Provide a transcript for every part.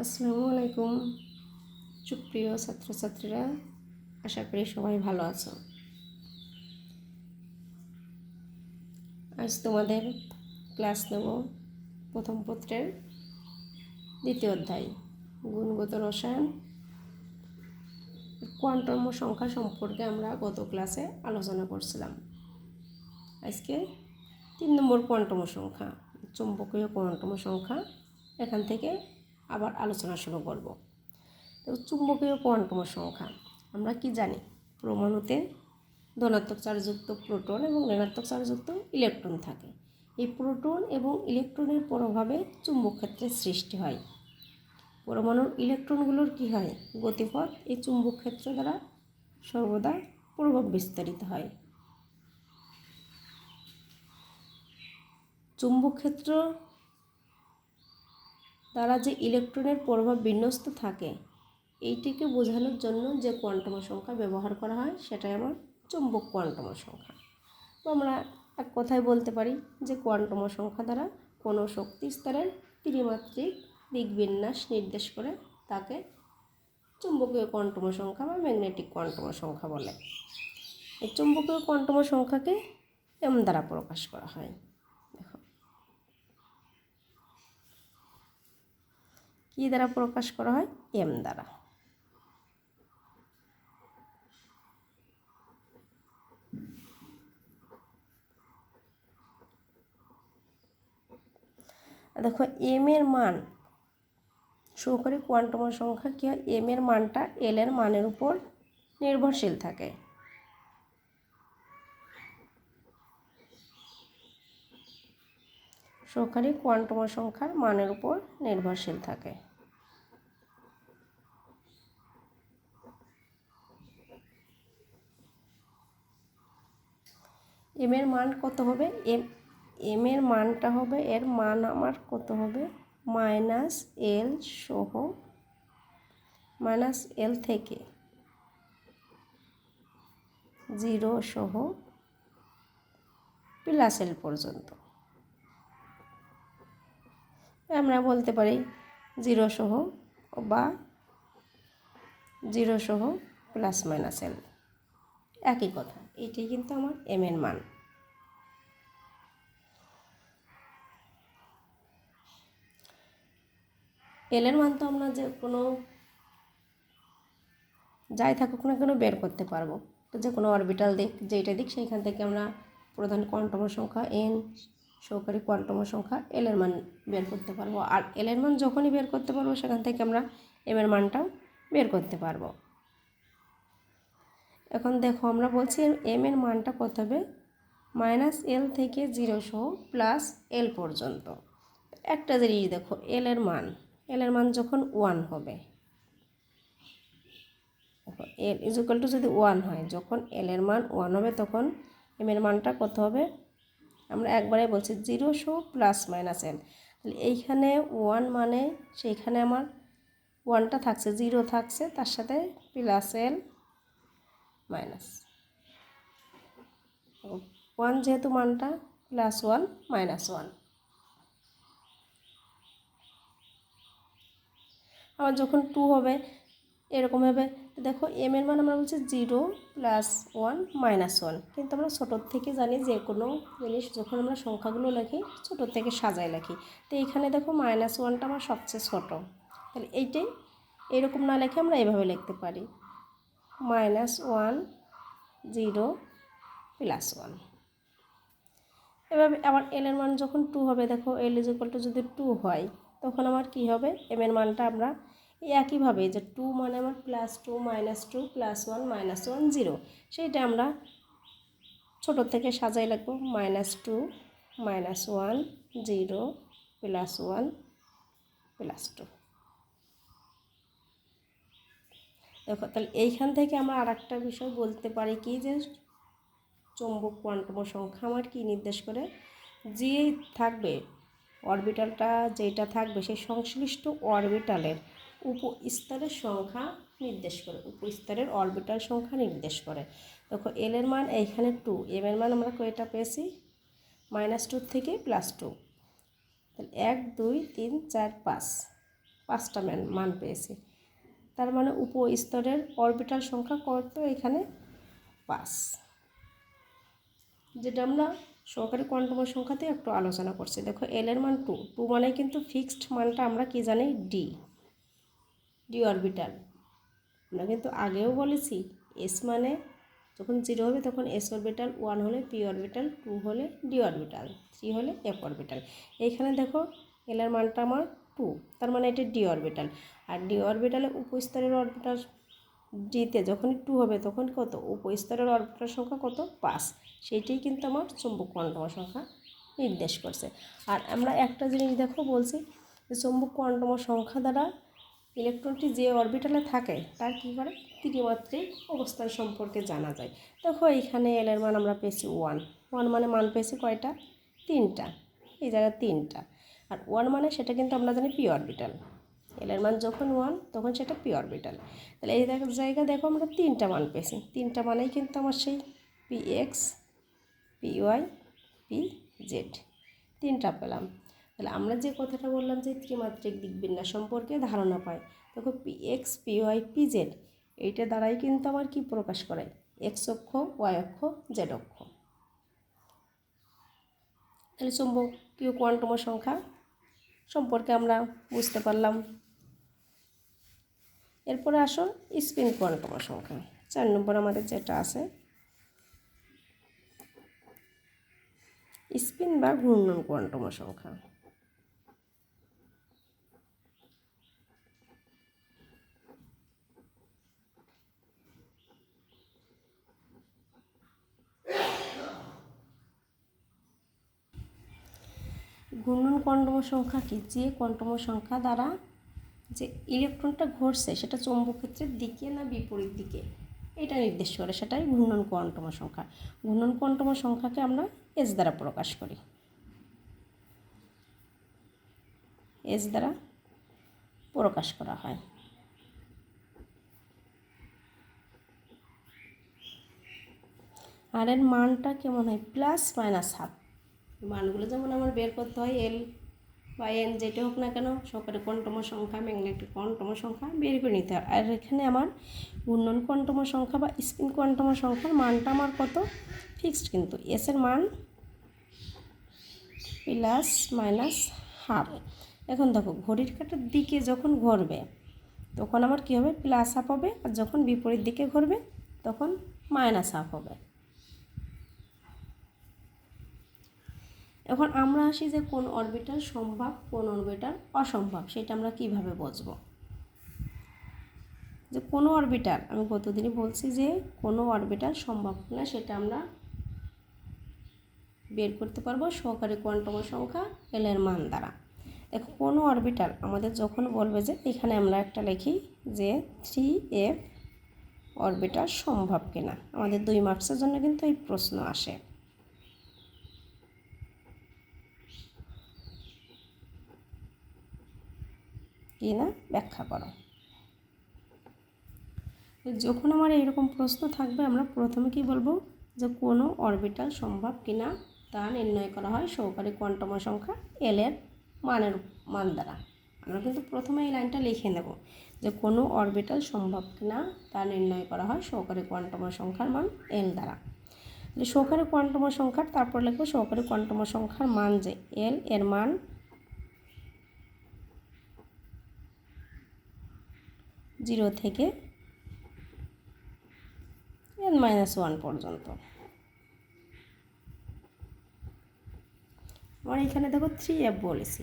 আসসালামু আলাইকুম সুপ্রিয় ছাত্রছাত্রীরা, আশা করি সবাই ভালো আছো। আজ তোমাদের ক্লাস নেব প্রথম পত্রের দ্বিতীয় অধ্যায় গুণগত রসায়ন কোয়ান্টাম সংখ্যা সম্পর্কে আমরা গত ক্লাসে আলোচনা করছিলাম। আজকে 3 নম্বর কোয়ান্টাম সংখ্যা, চুম্বকীয় কোয়ান্টাম সংখ্যা, এখান থেকে আবার আলোচনা শুরু করব। তো চুম্বকীয় কোয়ান্টাম সংখ্যা আমরা কি জানি? পরমাণুতে ধনাত্মক চার্জযুক্ত প্রোটন এবং ঋণাত্মক চার্জযুক্ত ইলেকট্রন থাকে। এই প্রোটন এবং ইলেকট্রনের প্রভাবে চুম্বক ক্ষেত্রের সৃষ্টি হয়। পরমাণুর ইলেকট্রনগুলোর কি হয়? গতিপথ এই চুম্বক ক্ষেত্র দ্বারা সর্বদা প্রভাব বিস্তারিত হয়। চুম্বক ক্ষেত্র দ্বারা যে ইলেকট্রনের প্রভাব বিন্যস্ত থাকে, এইটিকে বোঝানোর জন্য যে কোয়ান্টাম সংখ্যা ব্যবহার করা হয় সেটাই আমার চুম্বক কোয়ান্টাম সংখ্যা। তো আমরা এক কথায় বলতে পারি যে কোয়ান্টাম সংখ্যা দ্বারা কোনো শক্তি স্তরের ত্রিমাত্রিক দিকবিন্যাস নির্দেশ করে তাকে চুম্বকীয় কোয়ান্টাম সংখ্যা বা ম্যাগনেটিক কোয়ান্টাম সংখ্যা বলে। এই চুম্বকীয় কোয়ান্টাম সংখ্যাকে এম দ্বারা প্রকাশ করা হয়। দেখো কি দ্বারা প্রকাশ করা হয়? এম দ্বারা। দেখো এম এর মান সহকারী কোয়ান্টাম সংখ্যা কি হয়? এম এর মানটা এল এর মানের উপর নির্ভরশীল থাকে। সহকারী কোয়ান্টাম সংখ্যার মানের উপর নির্ভরশীল থাকে। এম এর মান কত হবে? এম এর মানটা হবে, এর মান আমার কত হবে? মাইনাস এল সহ, মাইনাস এল থেকে 0 সহ প্লাস এল পর্যন্ত। আমরা বলতে পারি 0 সহ বা 0 সহ প্লাস মাইনাস এল, একই কথা। এটাই কিন্তু আমার এম এর মান। এল এর মান তো আমরা যে কোনো যাই থাকুক না কেন বের করতে পারবো। তো যে কোনো অরবিটাল দিক, যেইটা দিক, সেইখান থেকে আমরা প্রধান কোয়ান্টাম সংখ্যা এন, সহকারী কোয়ান্টাম সংখ্যা এল এর মান বের করতে পারবো। আর এল এর মান যখনই বের করতে পারবো, সেখান থেকে আমরা এম এর মানটাও বের করতে পারবো। এখন দেখো আমরা বলছি এম এর মানটা কত হবে? মাইনাস এল থেকে 0 সহ প্লাস এল পর্যন্ত। একটা জিনিস দেখো, এল এর মান যখন 1 হবে, এল ইজুকাল টু যদি 1 হয়, যখন এল এর মান 1 হবে তখন এম এর মানটা কত হবে? আমরা একবারে বলছি 0 সহ প্লাস মাইনাস এল। তাহলে এইখানে 1 মানে সেইখানে আমার 1টা থাকছে, 0 থাকছে, তার সাথে প্লাস এল মাইনাস 1, যেহেতু মানটা প্লাস 1 মাইনাস 1। আবার যখন 2 হবে এরকমভাবে। দেখো এম এর মান আমরা বলছি 0 প্লাস 1 মাইনাস 1, কিন্তু আমরা ছোটোর থেকে জানি যে কোনো জিনিস যখন আমরা সংখ্যাগুলো লিখি ছোটোর থেকে সাজায় লিখি। তো এইখানে দেখো মাইনাস 1টা আমার সবচেয়ে ছোটো, তাহলে এইটাই এরকম না লিখে আমরা এইভাবে লিখতে পারি মাইনাস 1 0 প্লাস 1। এভাবে আবার এল এর মান যখন 2 হবে, দেখো এল ইজ ইকুয়াল টু যদি 2 হয় তখন আমার কি হবে? এম এর মানটা আমরা একইভাবে যে 2 মানে আমার প্লাস 2 মাইনাস 2 প্লাস 1 মাইনাস 1 0, সেইটা আমরা ছোটোর থেকে সাজাই লিখবো মাইনাস 2 মাইনাস 1 0 প্লাস 1 প্লাস 2। দেখো তাহলে এইখান থেকে আমরা আর একটা বিষয় বলতে পারি কি, যে চৌম্বক কোয়ান্টাম সংখ্যা আমার কি নির্দেশ করে? যে থাকবে অরবিটালটা, যেটা থাকবে সেই সংশ্লিষ্ট অরবিটালের উপস্তরের সংখ্যা নির্দেশ করে, উপস্তরের অরবিটাল সংখ্যা নির্দেশ করে। দেখো এল এর মান এইখানে 2, এম এর মান আমরা কয়টা পেয়েছি? -2 থেকে +2। তাহলে 1 2 3 4 5, 5টা মান পেয়েছি। তার মানে উপস্তরের অরবিটাল সংখ্যা কত এখানে 5, যেটা আমরা সহকারী কোয়ান্টামের সংখ্যাতে একটু আলোচনা করছি। দেখো এল এর মান 2 মানে কিন্তু ফিক্সড মানটা আমরা কি জানি ডি অরবিটাল। আমরা কিন্তু আগেও বলেছি এস মানে যখন 0 হবে তখন এস অরবিটাল, 1 হলে পি অরবিটাল, 2 হলে ডি অরবিটাল, 3 হলে এফ অরবিটাল। এইখানে দেখো এল এর মানটা আমার 2, তার মানে এটা ডি অরবিটাল। আর ডি অরবিটালে উপস্তরের অরবিটাল ডিতে যখনই 2 হবে তখন কত উপস্তরের অরবিটাল সংখ্যা কত 5, সেইটাই কিন্তু আমার চৌম্বক কোয়ান্টাম সংখ্যা নির্দেশ করছে। আর আমরা একটা জিনিস দেখো বলছি যে চৌম্বক কোয়ান্টাম সংখ্যা দ্বারা ইলেকট্রনটি যে অরবিটালে থাকে তার কী করে ত্রিমাত্রিক অবস্থান সম্পর্কে জানা যায়। দেখো এইখানে এল এর মান আমরা পেয়েছি 1 মানে মান পেয়েছি কয়টা 3টা, এই জায়গায় 3টা। আর 1 মানে সেটা কিন্তু আমরা জানি পি অরবিটাল। এল এর মান যখন 1 তখন সেটা পি অরবিটাল। তাহলে এই জায়গা দেখো আমরা 3টা মান পেয়েছি। 3টা মানেই কিন্তু আমার সেই P X, P Y, P Z 3টা পেলাম। তাহলে আমরা যে কথাটা বললাম যে ত্রিমাত্রিক দিকবিন্যাস সম্পর্কে ধারণা পাই, দেখো P X, P Y, P Z এইটা দ্বারাই কিন্তু আমার কি প্রকাশ করে এক্স অক্ষ, ওয়াই অক্ষ, জেড অক্ষ। তাহলে চৌম্বকীয় কোয়ান্টাম সংখ্যা সম্পর্কে আমরা বুঝতে পারলাম। এরপরে আসো স্পিন কোয়ান্টাম সংখ্যা, 4 নম্বর আমাদের যেটা আছে স্পিন বা ঘূর্ণন কোয়ান্টাম সংখ্যা। ঘূর্ণন কোয়ান্টাম সংখ্যা কি, যে কোয়ান্টাম সংখ্যা দ্বারা যে ইলেকট্রনটা ঘুরছে সেটা চৌম্বক ক্ষেত্রের দিকে না বিপরীত দিকে এটা নির্দেশ করে, সেটাই ঘূর্ণন কোয়ান্টাম সংখ্যা। ঘূর্ণন কোয়ান্টাম সংখ্যাকে আমরা এস দ্বারা প্রকাশ করি, এস দ্বারা প্রকাশ করা হয়। আর এর মানটা কেমন হয় প্লাস মাইনাস হাফ। মানগুলো যেমন আমার বের করতে হয় এল বা এন যেটা হোক না কেন সহকারী কোয়ান্টাম সংখ্যা, ম্যাগনেটিক কোয়ান্টাম সংখ্যা বের করে নিতে হয়। আর এখানে আমার ঘূর্ণন কোয়ান্টাম সংখ্যা বা স্পিন কোয়ান্টাম সংখ্যার মানটা আমার কত ফিক্সড, কিন্তু এস এর মান প্লাস মাইনাস হাফ। এখন দেখো ঘড়ির কাঁটার দিকে যখন ঘুরবে তখন আমার কী হবে প্লাস হাফ হবে, আর যখন বিপরীত দিকে ঘুরবে তখন মাইনাস হাফ হবে। এখন আমরা আসি যে কোন অরবিটাল সম্ভব কোন অরবিটাল অসম্ভব, সেটা আমরা কিভাবে বুঝবো। যে কোনো অরবিটাল, আমি গতদিনই বলছি যে কোনো অরবিটাল সম্ভব না সেটা আমরা বের করতে পারবো সহকারী কোয়ান্টাম সংখ্যা এল এর মান দ্বারা। দেখো কোনো অরবিটাল আমাদের যখন বলবে যে এখানে আমরা একটা লিখি যে 3f অরবিটাল সম্ভব কিনা, আমাদের 2 মার্কসের জন্য কিন্তু এই প্রশ্ন আসে। কি না ব্যাখ্যা করো। যখন আমার এইরকম প্রশ্ন থাকবে আমরা প্রথমে কি বলবো যে কোনো অরবিটাল সম্ভব কিনা তা নির্ণয় করা হয় সহকারী কোয়ান্টাম সংখ্যা এল এর মান দ্বারা। আমরা কিন্তু প্রথমে এই লাইনটা লিখে নেব যে কোনো অরবিটাল সম্ভব কিনা তা নির্ণয় করা হয় সহকারী কোয়ান্টাম সংখ্যার মান এল দ্বারা। সহকারী কোয়ান্টাম সংখ্যার তারপর লিখবো সহকারী কোয়ান্টাম সংখ্যার মান যে এল এর মান 0 থেকে n-1 পর্যন্ত। আমার এখানে দেখো 3f বলেছি,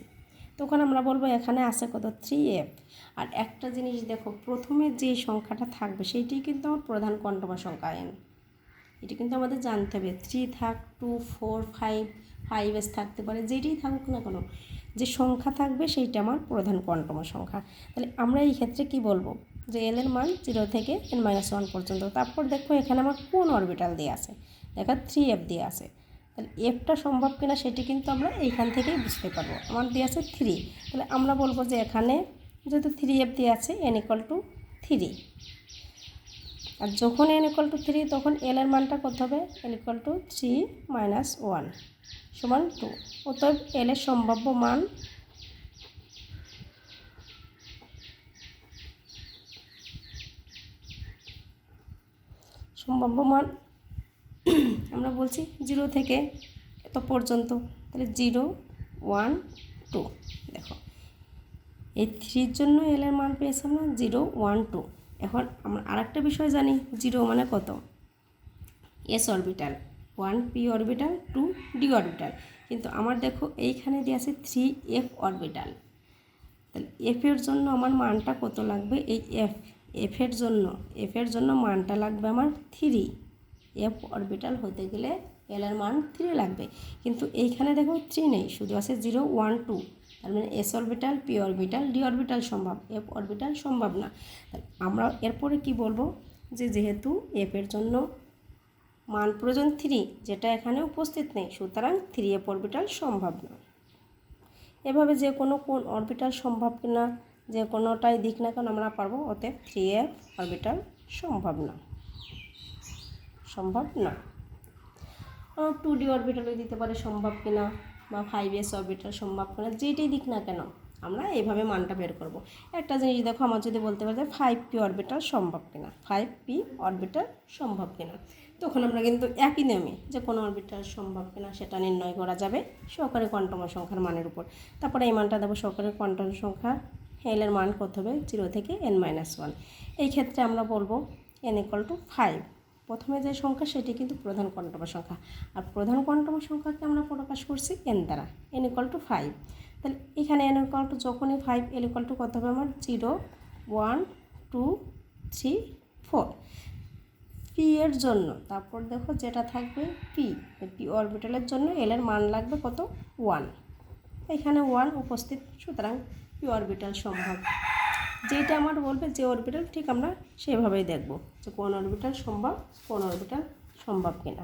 তখন আমরা বলবো এখানে আছে কত 3f। আর একটা জিনিস দেখো প্রথমে যে সংখ্যাটা থাকবে সেইটাই কিন্তু আমার প্রধান কোয়ান্টাম সংখ্যা n। এটা কিন্তু আমাদের জানতে হবে 3 থাক 2 4 5 5s থাকতে পারে, যেটাই থাকুক না কেন যে সংখ্যা থাকবে সেইটা আমার প্রধান কোয়ান্টাম সংখ্যা। তাহলে আমরা এই ক্ষেত্রে কি বলবো যে এল এর মান 0 থেকে n-1 পর্যন্ত। তারপর দেখো এখানে আমার কোন অরবিটাল দিয়ে আছে, দেখো 3f দিয়ে আছে। তাহলে এফটা সম্ভব কিনা সেটি কিন্তু আমরা এইখান থেকেই বুঝতে পারবো। আমার দিয়ে আছে 3, তাহলে আমরা বলবো যে এখানে যেহেতু 3f দিয়ে আছে n=3। আর যখন n=3 তখন এল এর মানটা কত হবে l=3 - 1 = 2। অতএব এল এর সম্ভাব্য মান সম্ভাব্য মান আমরা বলছি 0 থেকে এত পর্যন্ত, তাহলে 0 1 2। দেখো এই 3 জন্য এল এর মান পেয়েছি আমরা 0 1 2। এখন আমরা আরেকটা বিষয় জানি, 0 মানে কত, S orbital, 1 P orbital, 2 D orbital. কিন্তু আমার দেখো এইখানে দিয়ে আছে 3 এফ অরবিটাল। তাহলে এফের জন্য আমার মানটা কত লাগবে, এই এফের জন্য মানটা লাগবে আমার 3। এফ অরবিটাল হতে গেলে এল এর মান 3 লাগবে। কিন্তু এইখানে দেখো 3 নেই, শুধু আছে 0 1 2। তার মানে S orbital, P orbital, D orbital সম্ভব, এফ অরবিটাল সম্ভব না। আমরা এরপরে কি বলবো, যে যেহেতু এফের জন্য মান প্রয়োজন 3, যেটা এখানে উপস্থিত নেই, সুতরাং 3f অরবিটাল সম্ভব না। এভাবে যে কোনো কোন অরবিটাল সম্ভব কিনা, যে কোনোটাই দিক না কেন আমরা পারবো, অতএব 3f অরবিটাল সম্ভব না, সম্ভব না। 2d অরবিটালও দিতে পারে সম্ভব কিনা, বা 5s অরবিটাল সম্ভব কিনা, যেটাই দিক না কেন আমরা এইভাবে মানটা বের করব। একটা জিনিস দেখো, আমার যদি বলতে পারে 5p অরবিটাল সম্ভব কিনা, 5p অরবিটাল সম্ভব কিনা, তখন আমরা কিন্তু একই নিয়মে যে কোনো অরবিটাল সম্ভব কিনা সেটা নির্ণয় করা যাবে সহকারী কোয়ান্টাম সংখ্যার মানের উপর। তারপরে এই মানটা দেবো সহকারী কোয়ান্টাম সংখ্যা, এল এর মান কত হবে 0 থেকে n-1। এই ক্ষেত্রে আমরা বলবো n = 5। প্রথমে যে সংখ্যা সেটি কিন্তু প্রধান কোয়ান্টাম সংখ্যা, আর প্রধান কোয়ান্টাম সংখ্যাকে আমরা প্রকাশ করছি n দ্বারা, n = 5। তাহলে এখানে n = যখনই 5, l = কত হবে আমার 0 1 2 3 4। পি এর জন্য তারপর দেখো যেটা থাকবে পি অরবিটালের জন্য এল এর মান লাগবে কত 1। এখানে 1 উপস্থিত, সুতরাং পি অরবিটাল সম্ভব। যেটা আমার বলবে যে অরবিটাল, ঠিক আমরা সেভাবেই দেখব যে কোন অরবিটাল সম্ভব, কোন অরবিটাল সম্ভব কিনা।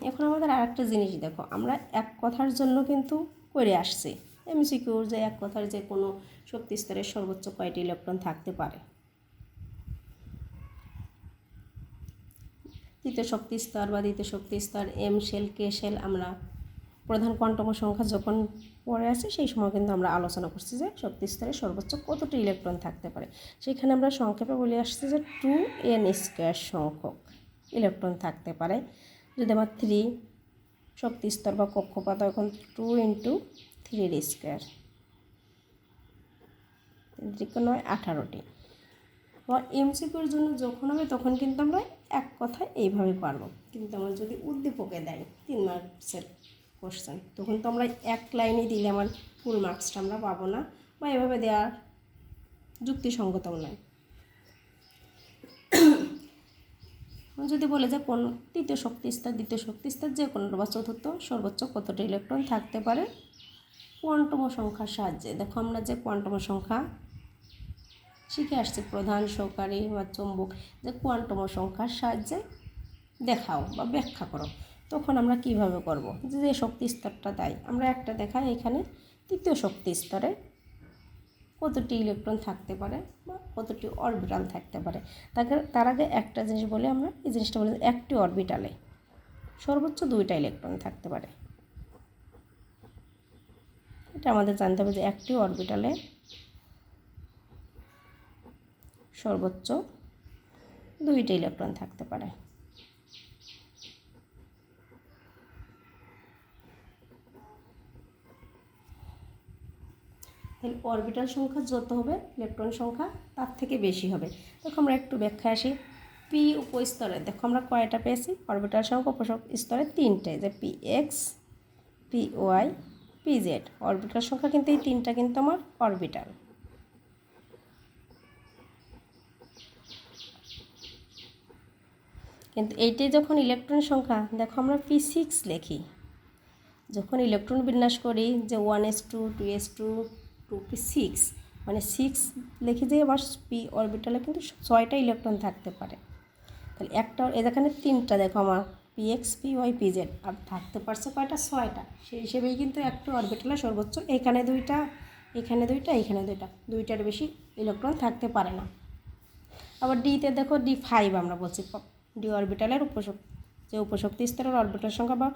এখন আমাদের আরেকটা জিনিস দেখো, আমরা এক কথার জন্য কিন্তু করে আসছি এমসিকিউর, যে এক কথার যে কোনো শক্তি স্তরের সর্বোচ্চ কয়টি ইলেকট্রন থাকতে পারে। তৃতীয় শক্তি স্তর বা দ্বিতীয় শক্তি স্তর, এম শেল, কে শেল, আমরা প্রধান কোয়ান্টাম সংখ্যা যখন পড়ে আসে সেই সময় কিন্তু আমরা আলোচনা করছি যে শক্তি স্তরে সর্বোচ্চ কতটি ইলেকট্রন থাকতে পারে। সেখানে আমরা সংক্ষেপে বলে আসছি যে 2n² সংখ্যক ইলেকট্রন থাকতে পারে। যদি আমার 3 শক্তি স্তর বা কক্ষপথ, এখন 2 × 3d², 9 18টি। বা এমসিকিউর জন্য যখন হবে তখন কিন্তু আমরা এক কথা এইভাবে পারবো। কিন্তু আমার যদি উদ্দীপকে দেয় 3 মার্কসের কোশ্চেন, তখন তো আমরা এক লাইনে দিলে আমার ফুল মার্কসটা আমরা পাবো না, বা এভাবে দেওয়ার যুক্তিসঙ্গতও নয়। যদি বলে যে কোন তৃতীয় শক্তি স্তর, দ্বিতীয় শক্তি স্তর, যে কোনো বা চতুর্থ সর্বোচ্চ কতটি ইলেকট্রন থাকতে পারে কোয়ান্টাম সংখ্যার সাহায্যে। দেখো আমরা যে কোয়ান্টাম সংখ্যা শিখে আসছি, প্রধান, সহকারী বা চৌম্বক, যে কোয়ান্টাম সংখ্যার সাহায্যে দেখাও বা ব্যাখ্যা করো, তখন আমরা কিভাবে করব, যে শক্তি স্তরটা দেয় আমরা একটা দেখাই, এখানে তৃতীয় শক্তি স্তরে কতটি ইলেকট্রন থাকতে পারে বা কতটি অরবিটাল থাকতে পারে। তার আগে একটা জিনিস বলে, আমরা এই জিনিসটা বলি একটি অরবিটালে সর্বোচ্চ 2টা ইলেকট্রন থাকতে পারে। এটা আমাদের জানতে হবে যে একটি অরবিটালে সর্বোচ্চ 2টা ইলেকট্রন থাকতে পারে। তাহলে অরবিটাল সংখ্যা যত হবে ইলেকট্রন সংখ্যা তার থেকে বেশি হবে। দেখো আমরা একটু ব্যাখ্যা আসি। পি উপস্তরে দেখো আমরা কয়টা পেয়েছি, অরবিটাল সংখ্যা উপস্তরে 3টে, যে P X, P Y, P Z. Orbital সংখ্যা কিন্তু এই 3টা কিন্তু আমার অরবিটাল। কিন্তু এইটাই যখন ইলেকট্রন সংখ্যা, দেখো আমরা p6 লিখি, যখন ইলেকট্রন বিন্যাস করি যে 1s2 2s2 2p6, মানে 6 লিখি, যে আবার পি অরবিটালে কিন্তু 6টা ইলেকট্রন থাকতে পারে। তাহলে একটা এখানে 3টা, দেখো আমার px py pz, আর থাকতে পারছে কয়টা, 6টা। সেই হিসেবেই কিন্তু একটা অরবিটালে সর্বোচ্চ এখানে 2টা, এখানে 2টা, এখানে 2টা, 2টার বেশি ইলেকট্রন থাকতে পারে না। আবার ডিতে দেখো d5 আমরা বলছি, ডি অরবিটালের যে উপশক্তি স্তরের অরবিটাল সংখ্যা, বা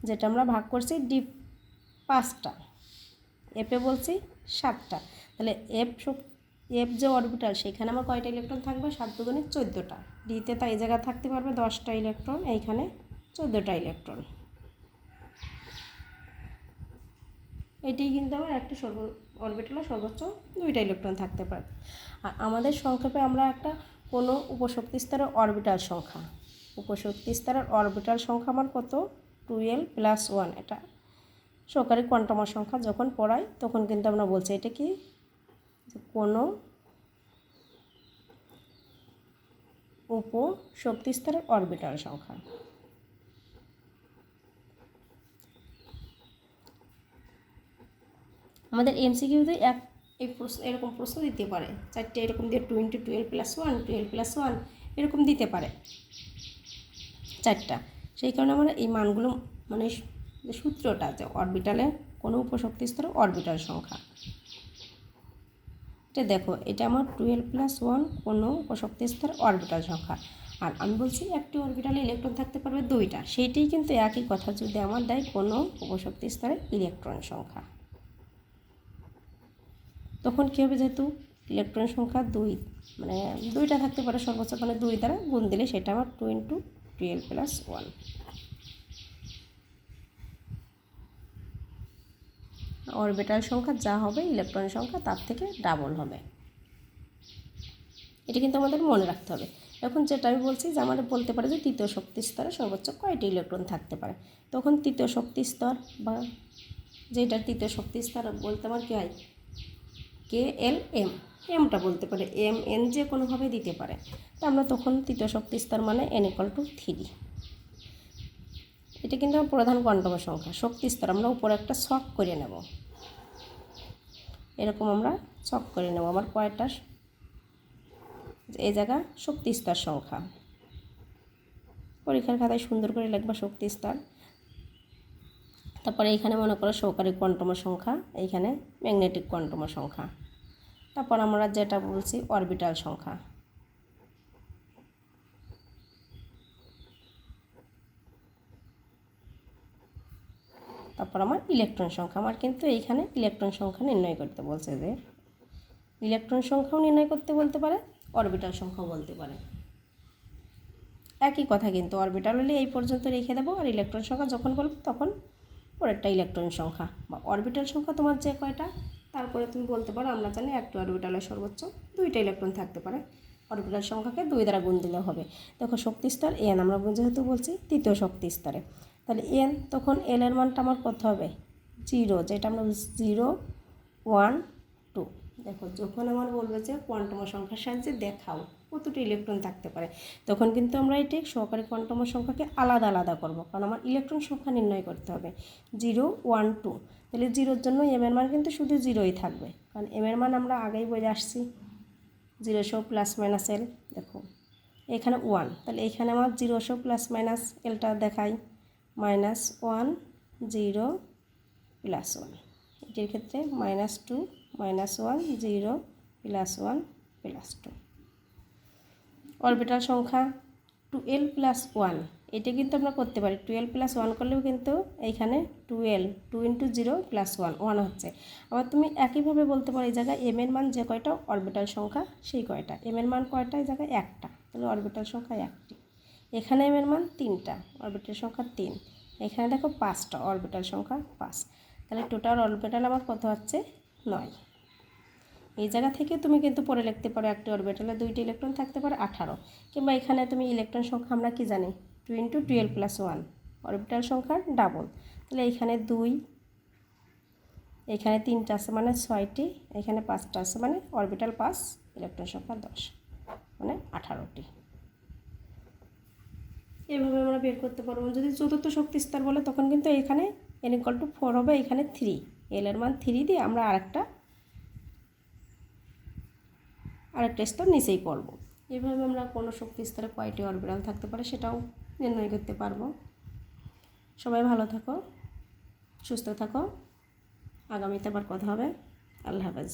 যেটা আমরা ভাগ করছি d5টা, এফে বলছি 7টা। তাহলে এফ এফ যে অরবিটাল সেখানে আমার কয়টা ইলেকট্রন থাকবে? 7 দুগুণে 14টা। ডিতে তাই এই জায়গায় থাকতে পারবে 10টা ইলেকট্রন, এইখানে 14টা ইলেকট্রন। এটাই কিন্তু আমার একটা অরবিটালে সর্বোচ্চ 2টা ইলেকট্রন থাকতে পারে। আর আমাদের সংক্ষেপে আমরা একটা কোনো উপশক্তি স্তরের অরবিটাল সংখ্যা, উপশক্তি স্তরের অরবিটাল সংখ্যা আমার কত? 12+1। এটা সহকারী কোয়ান্টামের সংখ্যা যখন পড়াই তখন কিন্তু আমরা বলছি এটা কি কোনো উপশক্তি স্তরের অরবিটাল সংখ্যা। আমাদের এমসিকিউতে এরকম প্রশ্ন দিতে পারে, 4টে এরকম দিয়ে 2 × 12+1 12+1 এরকম দিতে পারে 4টা। সেই কারণে আমরা এই মানগুলো মানে সূত্রটা যে অরবিটালে কোনো উপশক্তি স্তরের অরবিটাল সংখ্যা, এটা দেখো এটা আমার 12+1 কোনো উপশক্তি স্তরের অরবিটাল সংখ্যা। আর আমি বলছি একটি অরবিটালে ইলেকট্রন থাকতে পারবে 2টা, সেইটাই কিন্তু একই কথা যদি আমার দেয় কোনো উপশক্তি স্তরের ইলেকট্রন সংখ্যা। তখন কী হবে? যেহেতু ইলেকট্রন সংখ্যা 2 মানে 2টা থাকতে পারে সর্বোচ্চ, মানে 2 দ্বারা গুণ দিলে সেটা আমার 2 × 12+1। অরবিটাল সংখ্যা যা হবে ইলেকট্রন সংখ্যা তার থেকে ডাবল হবে। এটা কিন্তু আমাদের মনে রাখতে হবে। এখন যেটা আমি বলছি যে আমাদের বলতে পারে যে তৃতীয় শক্তি স্তরে সর্বোচ্চ কয়টি ইলেকট্রন থাকতে পারে। তখন তৃতীয় শক্তি স্তর বা যেটা তৃতীয় শক্তি স্তর বলতে আমার কী হয়? KLM, এমটা বলতে পারে, MN যে কোনোভাবে দিতে পারে। তো আমরা তখন তৃতীয় শক্তি স্তর মানে n = 3। এটা কিন্তু প্রধান কোয়ান্টামের সংখ্যা। শক্তি স্তর আমরা উপরে একটা ছক করে নেব, এরকম আমরা ছক করে নেব। আমার কয়টা এই জায়গা শক্তি স্তর সংখ্যা, পরীক্ষার খাতায় সুন্দর করে লিখবা শক্তি স্তর। তারপরে এইখানে মনে করো সহকারী কোয়ান্টামের সংখ্যা, এইখানে ম্যাগনেটিক কোয়ান্টামের সংখ্যা। তারপর আমরা যেটা বলছি অরবিটাল সংখ্যা। তারপর আমার ইলেকট্রন সংখ্যা। আমার কিন্তু এইখানে ইলেকট্রন সংখ্যা নির্ণয় করতে বলছে, যে ইলেকট্রন সংখ্যাও নির্ণয় করতে বলতে পারে, অরবিটাল সংখ্যাও বলতে পারে। একই কথা কিন্তু, অরবিটাল হলে এই পর্যন্ত রেখে দেবো, আর ইলেকট্রন সংখ্যা যখন বলবো তখন পরেরটা ইলেকট্রন সংখ্যা বা অরবিটাল সংখ্যা তোমার যে কয়টা, তারপরে তুমি বলতে পারো আমরা জানি একটি অরবিটালে সর্বোচ্চ 2টা ইলেকট্রন থাকতে পারে, অরবিটাল সংখ্যাকে 2 দ্বারা গুণ দিলে হবে। দেখো শক্তি স্তর n, আমরা যেহেতু বলছি তৃতীয় শক্তি স্তরে, তাহলে n তখন l এর মানটা আমার কত হবে? 0, যেটা আমরা 0 1 2। দেখো যখন আমার বলবে যে কোয়ান্টামের সংখ্যার সাহায্যে দেখাও কতটি ইলেকট্রন থাকতে পারে, তখন কিন্তু আমরা এটি সহকারী কোয়ান্টামের সংখ্যাকে আলাদা আলাদা করব, কারণ আমার ইলেকট্রন সংখ্যা নির্ণয় করতে হবে। 0 1 2, তাহলে 0-র জন্য m এর মান কিন্তু শুধু 0ই থাকবে, কারণ m এর মান আমরা আগেই বলে আসছি 0 সহ +- l। দেখো এখানে 1, তাহলে এখানে আমার 0 সহ +- lটা দেখাই -1 0 +1। এটির ক্ষেত্রে -2 -1 0 +1 +2। অরবিটাল সংখ্যা 12+1, এটা কিন্তু আমরা করতে পারি। 12+1 করলেও কিন্তু এইখানে 12 2 × 0 +1 1 হচ্ছে। আবার তুমি একইভাবে বলতে পারো এই জায়গায় m এর মান যে কয়টা অরবিটাল সংখ্যা সেই কয়টা। m এর মান কয়টা? এই জায়গায় একটা, তাহলে অরবিটাল সংখ্যা একটি। এখানে m এর মান 3টা, অরবিটাল সংখ্যা 3। এখানে দেখো 5টা, অরবিটাল সংখ্যা 5। তাহলে টোটাল অরবিটাল আমার কত হচ্ছে? 9। এই জায়গা থেকে তুমি কিন্তু পরে লিখতে পারো একটি অরবিটালে 2টি ইলেকট্রন থাকতে পারে 18, কিংবা এখানে তুমি ইলেকট্রন সংখ্যা আমরা কি জানি 2 × 12+1, অরবিটাল সংখ্যার ডাবল। তাহলে এইখানে 2, এখানে 3টা আছে মানে 6টি, এখানে 5টা আছে মানে অরবিটাল 5, ইলেকট্রন সংখ্যা 10 মানে 18টি। এভাবে আমরা বের করতে পারবো। যদি চতুর্থ শক্তি স্তর বলে তখন কিন্তু এখানে n = 4 হবে, এখানে 3, l এর মান 3 দিয়ে আমরা আরেকটা স্তর নিচেই করব। এভাবে আমরা কোনো শক্তি স্তরে কয়টি অরবিটাল থাকতে পারে সেটাও নির্ণয় করতে পারবো। সবাই ভালো থাকো, সুস্থ থাকো, আগামীতে আবার কথা হবে। আল্লাহ হাফেজ।